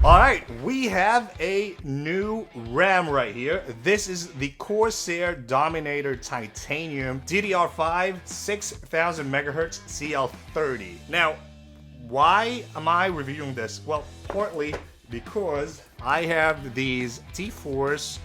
Alright, we have a new RAM right here. This is the Corsair Dominator Titanium DDR5 6000 MHz CL30. Now, why am I reviewing this? Well, partly because I have these T-Force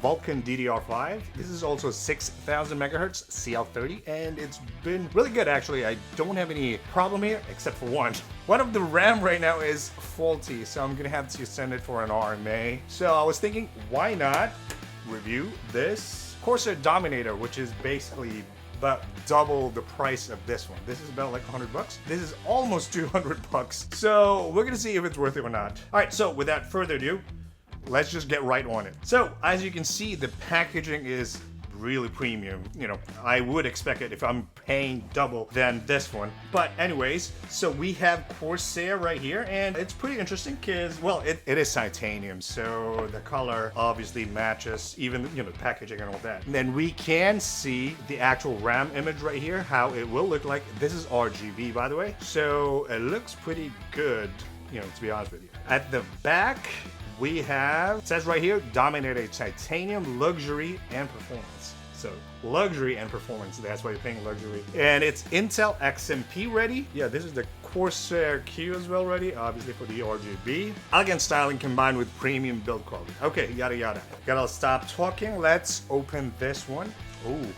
Vulcan DDR5. This is also 6000 MHz CL30, and it's been really good actually. I don't have any problem here except for one. One of the RAM right now is faulty, so I'm gonna have to send it for an RMA. So I was thinking, why not review this Corsair Dominator, which is basically about double the price of this one. This is about like 100 bucks. This is almost 200 bucks. So we're gonna see if it's worth it or not. All right, so without further ado, let's just get right on it. So as you can see, the packaging is really premium. You know, I would expect it if I'm paying double than this one. But anyways, so we have Corsair right here, and it's pretty interesting because, well, it is titanium, so the color obviously matches, even, you know, the packaging and all that. And then we can see the actual RAM image right here, how it will look like. This is RGB, by the way, so it looks pretty good, you know, to be honest with you. At the back, we have, it says right here, Dominator Titanium, Luxury, and Performance. So, luxury and performance, that's why you're paying luxury. And it's Intel XMP ready. Yeah, this is the Corsair Q as well ready, obviously for the RGB. Elegant styling combined with premium build quality. Okay, yada yada. Gotta stop talking, let's open this one. Ooh.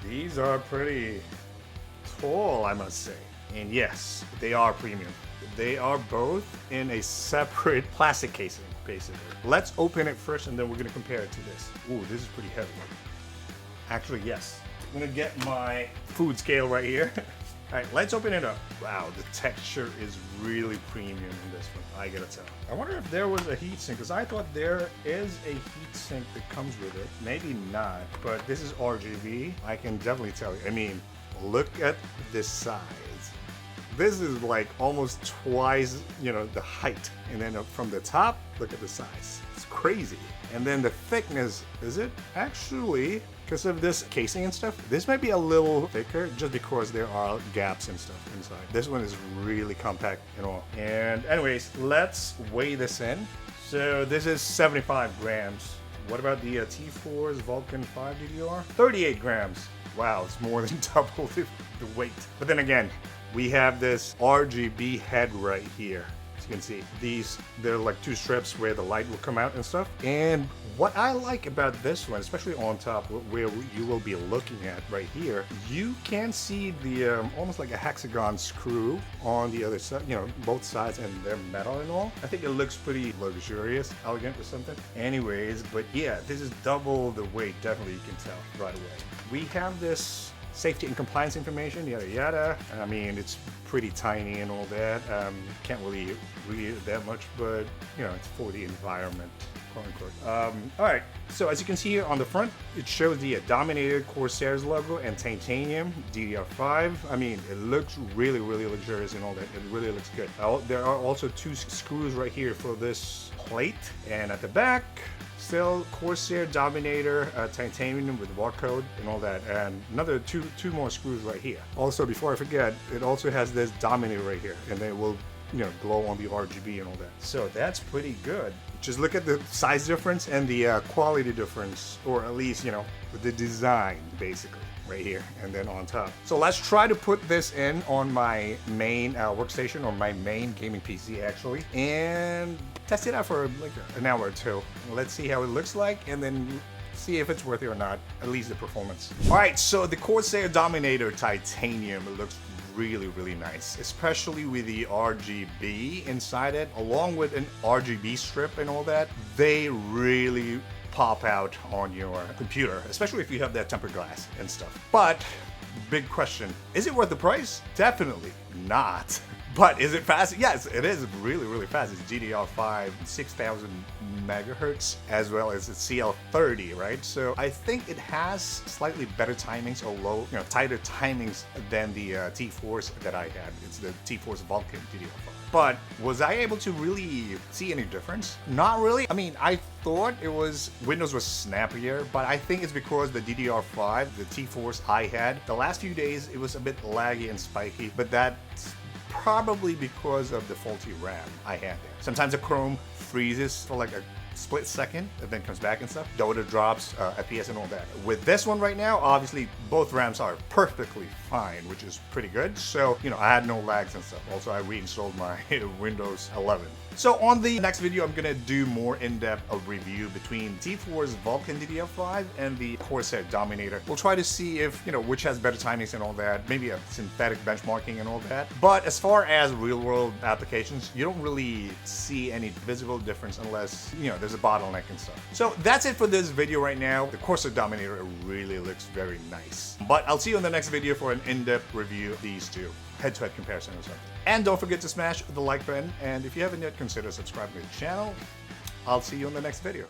These are pretty tall, I must say. And yes, they are premium. They are both in a separate plastic casing, basically. Let's open it first and then we're gonna compare it to this. Ooh, this is pretty heavy. Actually, yes. I'm gonna get my food scale right here. All right, let's open it up. Wow, the texture is really premium in this one, I gotta tell. I wonder if there was a heatsink, because I thought there is a heatsink that comes with it. Maybe not, but this is RGB. I can definitely tell you. I mean, look at this size. This is like almost twice, you know, the height. And then from the top, look at the size. It's crazy. And then the thickness, is it actually, because of this casing and stuff, this might be a little thicker just because there are gaps and stuff inside. This one is really compact and all. And anyways, let's weigh this in. So this is 75 grams. What about the T-Force Vulcan 5 DDR? 38 grams. Wow, it's more than double the weight. But then again, we have this RGB head right here. As you can see, they're like two strips where the light will come out and stuff. And what I like about this one, especially on top where you will be looking at right here, you can see the almost like a hexagon screw on the other side, you know, both sides, and they're metal and all. I think it looks pretty luxurious, elegant or something. Anyways, but yeah, this is double the weight, definitely you can tell right away. We have this safety and compliance information, yada yada. I mean, it's pretty tiny and all that. Can't really read it that much, but you know, it's for the environment, quote unquote. All right, so as you can see here on the front, it shows the Dominator Corsair's logo and Titanium DDR5. I mean, it looks really, really luxurious and all that. It really looks good. There are also two screws right here for this plate, and at the back, still Corsair Dominator Titanium with barcode and all that, and another two more screws right here. Also, before I forget, it also has this Dominator right here, and it will, you know, glow on the RGB and all that. So that's pretty good. Just look at the size difference and the quality difference, or at least, you know, the design basically right here and then on top. So let's try to put this in on my main workstation, or my main gaming PC actually, and test it out for like an hour or two. Let's see how it looks like and then see if it's worth it or not, at least the performance. All right, so the Corsair Dominator Titanium, it looks really, really nice, especially with the RGB inside it, along with an RGB strip and all that. They really pop out on your computer, especially if you have that tempered glass and stuff. But big question, is it worth the price? Definitely not. But is it fast? Yes, it is really, really fast. It's DDR5 6000 megahertz, as well as it's CL30, right? So I think it has slightly better timings, or low, you know, tighter timings than the T-Force that I had. It's the T-Force Vulcan DDR5. But was I able to really see any difference? Not really. I mean, I thought Windows was snappier, but I think it's because the DDR5, the T-Force I had, the last few days it was a bit laggy and spiky, but that's probably because of the faulty RAM I had there. Sometimes the Chrome freezes for like a split second and then comes back and stuff. Dota drops, FPS and all that. With this one right now, obviously both RAMs are perfectly fine, which is pretty good. So, you know, I had no lags and stuff. Also, I reinstalled my Windows 11. So on the next video, I'm gonna do more in-depth a review between T-Force Vulcan DDR5 and the Corsair Dominator. We'll try to see if, you know, which has better timings and all that, maybe a synthetic benchmarking and all that. But as far as real-world applications, you don't really see any visible difference unless, you know, there's a bottleneck and stuff. So that's it for this video right now. The Corsair Dominator really looks very nice. But I'll see you in the next video for an in-depth review of these two. Head-to-head comparison or something. And don't forget to smash the like button, and if you haven't yet, consider subscribing to the channel. I'll see you in the next video.